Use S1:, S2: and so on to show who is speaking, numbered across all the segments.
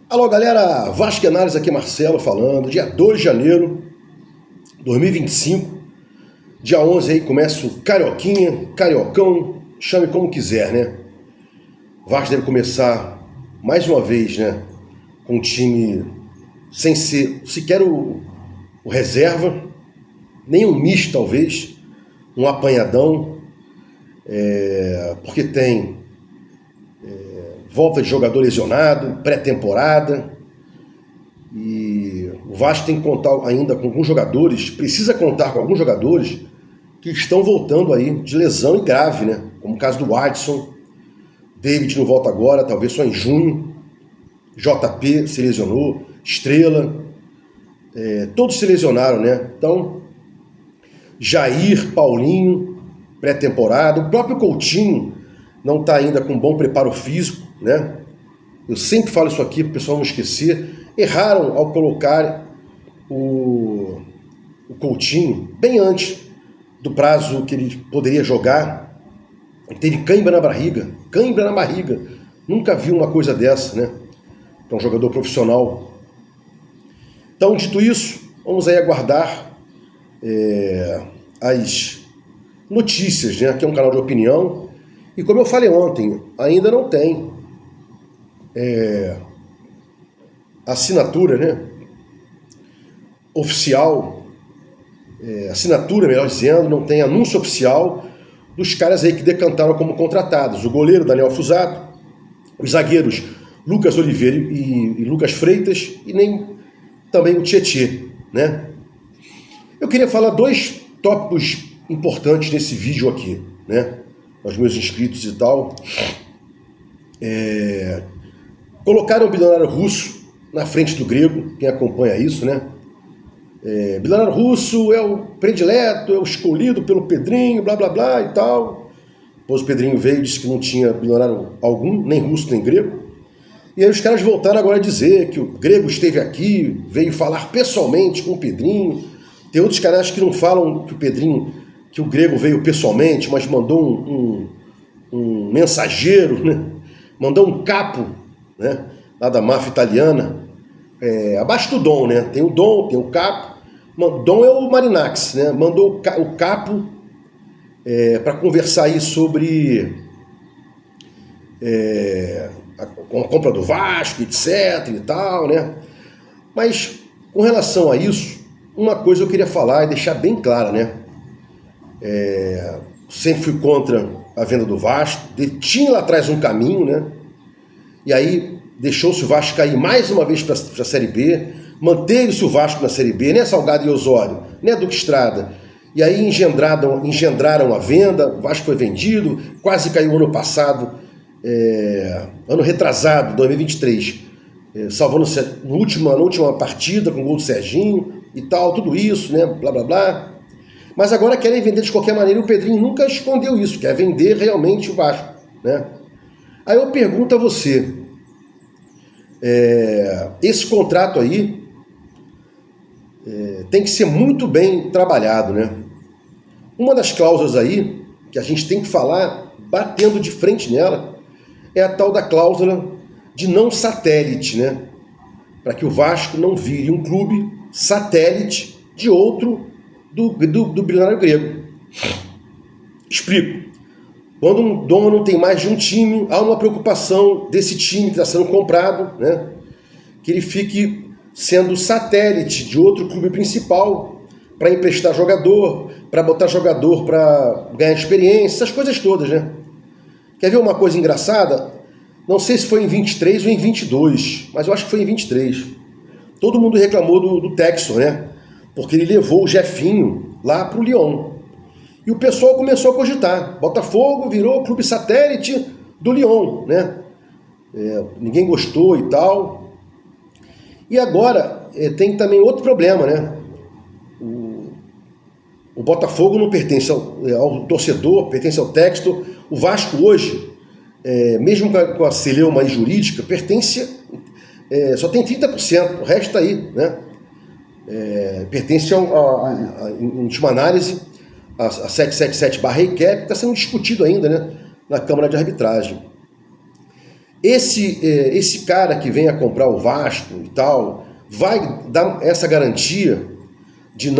S1: Alô galera, Vasco Análise aqui, Marcelo falando, dia 2 de janeiro de 2025, dia 11 aí começa o Carioquinha, Cariocão, chame como quiser, né? Vasco deve começar mais uma vez, né, com um time sem ser sequer o reserva, nem um misto talvez, um apanhadão, porque tem volta de jogador lesionado, pré-temporada, e o Vasco tem que contar ainda com alguns jogadores, precisa contar com alguns jogadores que estão voltando aí de lesão e grave, né? Como o caso do Watson, David não volta agora, talvez só em junho, JP se lesionou, Estrela, todos se lesionaram, né? Então, Jair, Paulinho, pré-temporada, o próprio Coutinho não está ainda com bom preparo físico, né? Eu sempre falo isso aqui para o pessoal não esquecer. Erraram ao colocar o Coutinho bem antes do prazo que ele poderia jogar. Ele teve cãibra na barriga. Nunca vi uma coisa dessa, né? Para um jogador profissional. Então, dito isso, vamos aí aguardar as notícias, né? Aqui é um canal de opinião. E como eu falei ontem, ainda não tem assinatura, né, oficial, assinatura, melhor dizendo, não tem anúncio oficial dos caras aí que decantaram como contratados. O goleiro Daniel Fusato, os zagueiros Lucas Oliveira e Lucas Freitas, e nem também o Tietê, né? Eu queria falar dois tópicos importantes nesse vídeo aqui, né, aos meus inscritos e tal. Colocaram o bilionário russo na frente do grego, quem acompanha isso, né? Bilionário russo é o predileto, é o escolhido pelo Pedrinho, blá blá blá e tal. Depois o Pedrinho veio e disse que não tinha bilionário algum, nem russo nem grego. E aí os caras voltaram agora a dizer que o grego esteve aqui, veio falar pessoalmente com o Pedrinho. Tem outros caras que não falam que o Pedrinho, que o grego veio pessoalmente, mas mandou um mensageiro, né? Mandou um capo, né, lá da máfia italiana, abaixo do Dom, né? Tem o Dom, tem o capo. Dom é o Marinax, né? Mandou o capo para conversar aí sobre a compra do Vasco, etc e tal, né? Mas com relação a isso, uma coisa eu queria falar e deixar bem clara, né? Sempre fui contra a venda do Vasco, tinha lá atrás um caminho, né? E aí deixou-se o Vasco cair mais uma vez para a Série B, manteve-se o Vasco na Série B, né, Salgado e Osório, né, Duque Estrada. E aí engendraram a venda, o Vasco foi vendido, quase caiu ano passado, ano retrasado, 2023, salvando-se na última partida com o gol do Serginho e tal, tudo isso, né, blá blá blá. Mas agora querem vender de qualquer maneira, e o Pedrinho nunca escondeu isso, quer vender realmente o Vasco, né? Aí eu pergunto a você, esse contrato aí tem que ser muito bem trabalhado, né? Uma das cláusulas aí, que a gente tem que falar, batendo de frente nela, é a tal da cláusula de não satélite, né? Para que o Vasco não vire um clube satélite de outro do bilionário grego. Explico. Quando um dono tem mais de um time, há uma preocupação desse time que está sendo comprado, né, que ele fique sendo satélite de outro clube principal para emprestar jogador, para botar jogador para ganhar experiência, essas coisas todas, né? Quer ver uma coisa engraçada? Não sei se foi em 23 ou em 22, mas eu acho que foi em 23. Todo mundo reclamou do Textor, né? Porque ele levou o Jefinho lá para o Lyon. E o pessoal começou a cogitar. Botafogo virou clube satélite do Lyon, né? Ninguém gostou e tal. E agora tem também outro problema, né? O Botafogo não pertence ao torcedor, pertence ao Textor. O Vasco hoje, mesmo com a celeuma jurídica, pertence, só tem 30%, o resto está aí, né? Pertence em última análise, a 777/REICAP, que está sendo discutido ainda, né, na Câmara de Arbitragem. esse cara que vem a comprar o Vasco e tal, vai dar essa garantia de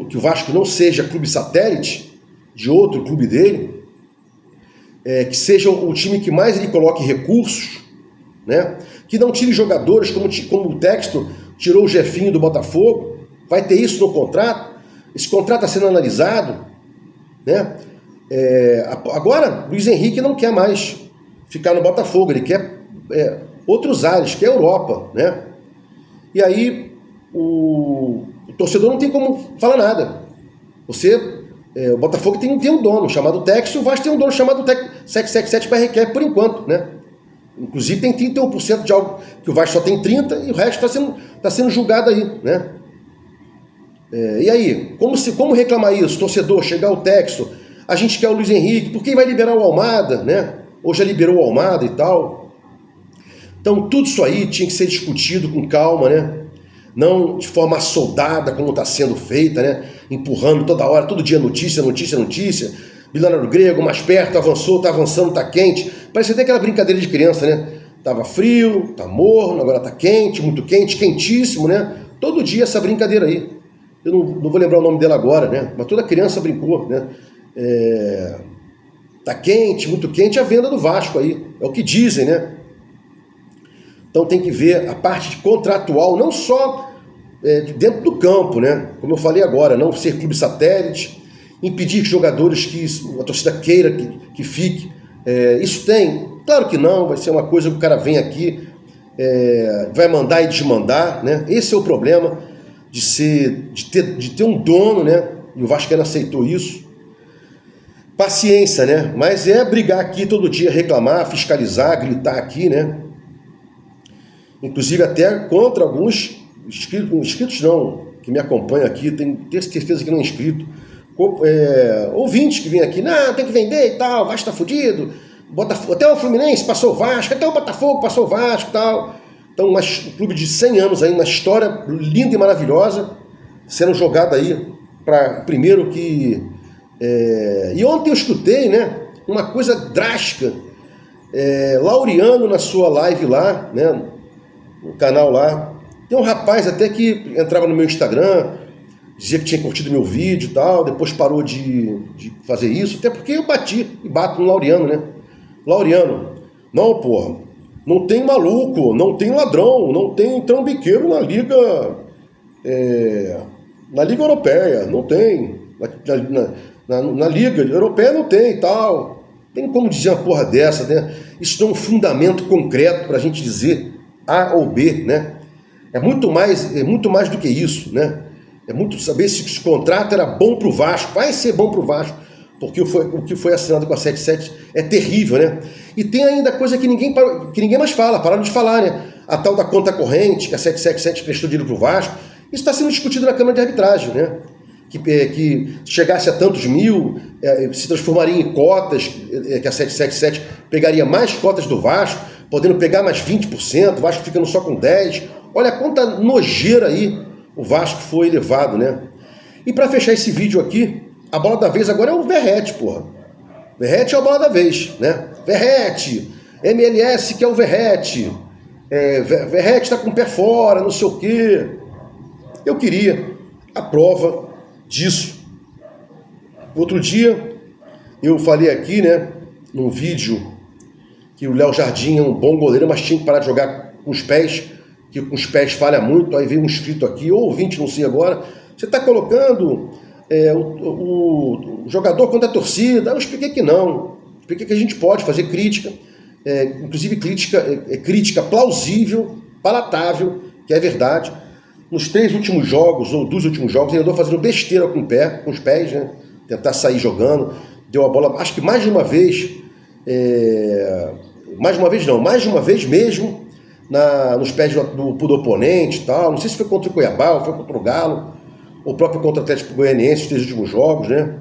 S1: que o Vasco não seja clube satélite de outro clube dele, que seja o time que mais ele coloque recursos, né? Que não tire jogadores como o Textor tirou o Jefinho do Botafogo. Vai ter isso no contrato? Esse contrato está sendo analisado, né? Agora, Luiz Henrique não quer mais ficar no Botafogo, ele quer outros ares, quer Europa, né? E aí o torcedor não tem como falar nada. O Botafogo tem um dono chamado Textor, o Vasco tem um dono chamado 777 BRQ por enquanto, né? Inclusive tem 31% de algo que o Vasco só tem 30% e o resto está sendo julgado aí, né? E aí, como reclamar isso? Torcedor, chegar o Textor, a gente quer o Luiz Henrique, por quem vai liberar o Almada, né? Ou já liberou o Almada e tal. Então tudo isso aí tinha que ser discutido com calma, né? Não de forma soldada como está sendo feita, né? Empurrando toda hora, todo dia notícia. Milionário grego, mais perto, avançou, tá avançando, tá quente. Parece até aquela brincadeira de criança, né? Tava frio, tá morno, agora tá quente, muito quente, quentíssimo, né? Todo dia essa brincadeira aí. Eu não vou lembrar o nome dela agora, né? Mas toda criança brincou, né? Tá quente, muito quente, a venda do Vasco aí. É o que dizem, né? Então tem que ver a parte contratual, não só dentro do campo, né? Como eu falei agora, não ser clube satélite, impedir que jogadores que a torcida queira que fique. Isso tem? Claro que não, vai ser uma coisa que o cara vem aqui, vai mandar e desmandar, né? Esse é o problema de ter um dono, né? E o Vascaíno aceitou isso. Paciência, né? Mas brigar aqui todo dia, reclamar, fiscalizar, gritar aqui, né? Inclusive até contra alguns inscritos não, que me acompanham aqui, tenho certeza que não é inscrito, ouvintes que vêm aqui, não, tem que vender e tal, o Vasco tá fudido, até o Fluminense passou o Vasco, até o Botafogo passou o Vasco e tal. Então um clube de 100 anos aí, uma história linda e maravilhosa, sendo jogada aí para primeiro que... E ontem eu escutei, né, uma coisa drástica, Laureano na sua live lá, né, no canal lá, tem um rapaz até que entrava no meu Instagram, dizia que tinha curtido meu vídeo e tal, depois parou de fazer isso, até porque eu bato no Laureano, né? Laureano, não, porra, não tem maluco, não tem ladrão, não tem trambiqueiro na Liga Europeia, não tem, na Liga Europeia não tem e tal. Tem como dizer uma porra dessa, né? Isso não é um fundamento concreto para a gente dizer A ou B, né? É muito mais do que isso, né? É muito saber se esse contrato era bom para o Vasco, vai ser bom para o Vasco, porque o que foi assinado com a 77 é terrível, né? E tem ainda coisa que ninguém mais fala, pararam de falar, né? A tal da conta corrente, que a 777 prestou dinheiro para o Vasco, isso está sendo discutido na Câmara de Arbitragem, né? Que chegasse a tantos mil, se transformaria em cotas, que a 777 pegaria mais cotas do Vasco, podendo pegar mais 20%, o Vasco ficando só com 10%. Olha quanta nojeira aí o Vasco foi levado, né? E para fechar esse vídeo aqui, a bola da vez agora é o Verratti, porra. Verratti é a bola da vez, né? Verratti, MLS que é o Verratti. Verratti tá com o pé fora, não sei o quê. Eu queria a prova disso. Outro dia, eu falei aqui, né, num vídeo, que o Léo Jardim é um bom goleiro, mas tinha que parar de jogar com os pés, que com os pés falha muito. Aí veio um inscrito aqui, ou ouvinte, não sei agora, você está colocando o jogador contra a torcida. Eu expliquei que não, expliquei que a gente pode fazer crítica, inclusive crítica plausível, palatável, que é verdade. Nos 3 últimos jogos, ou 2 últimos jogos, ele andou fazendo besteira com os pés, né? Tentar sair jogando, deu a bola, acho que mais de uma vez mesmo, nos pés do oponente e tal. Não sei se foi contra o Cuiabá, ou foi contra o Galo, ou próprio contra o Atlético Goianiense, os 3 últimos jogos, né?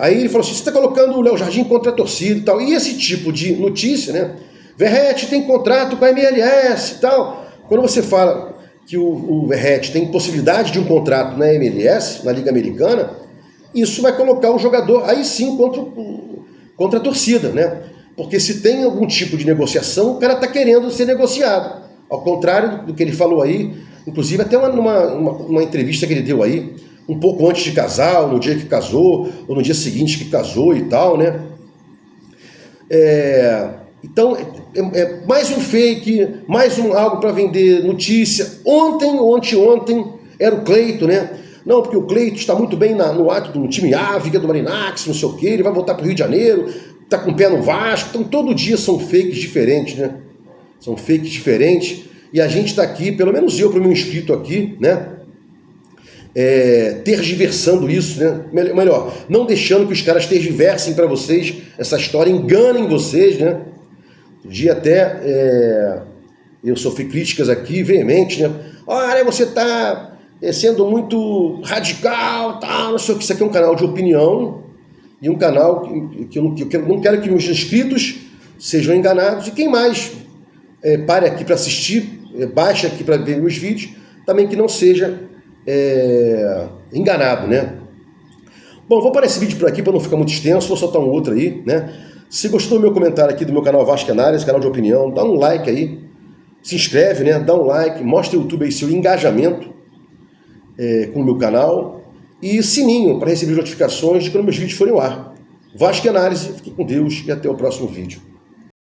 S1: Aí ele falou assim, você está colocando o Léo Jardim contra a torcida e tal. E esse tipo de notícia, né? Verratti tem contrato com a MLS e tal. Quando você fala que o Verratti tem possibilidade de um contrato na MLS, na Liga Americana, isso vai colocar o jogador aí sim contra a torcida, né? Porque se tem algum tipo de negociação, o cara está querendo ser negociado. Ao contrário do que ele falou aí, inclusive até uma entrevista que ele deu aí, um pouco antes de casar, ou no dia que casou, ou no dia seguinte que casou e tal, né? Então, mais um fake, mais algo para vender notícia. Ontem ou anteontem era o Cleito, né? Não, porque o Cleito está muito bem no ato do time Ávila, do Marinax, não sei o quê, ele vai voltar para o Rio de Janeiro, está com o pé no Vasco. Então, todo dia são fakes diferentes, né? São fakes diferentes. E a gente está aqui, pelo menos eu, para o meu inscrito aqui, né? Tergiversando isso, né? Melhor, não deixando que os caras tergiversem para vocês essa história, enganem vocês, né? Um dia até eu sofri críticas aqui veementes, né? Olha, você está sendo muito radical, tal, não sei o que. Isso aqui é um canal de opinião e um canal que eu não quero que meus inscritos sejam enganados, e quem mais pare aqui para assistir, baixe aqui para ver meus vídeos, também que não seja enganado, né? Bom, vou parar esse vídeo por aqui para não ficar muito extenso, vou soltar um outro aí, né? Se gostou do meu comentário aqui do meu canal Vasco Análise, canal de opinião, dá um like aí, se inscreve, né? Dá um like, mostra ao YouTube aí seu engajamento com o meu canal e sininho para receber notificações de quando meus vídeos forem ao ar. Vasco Análise, fique com Deus e até o próximo vídeo.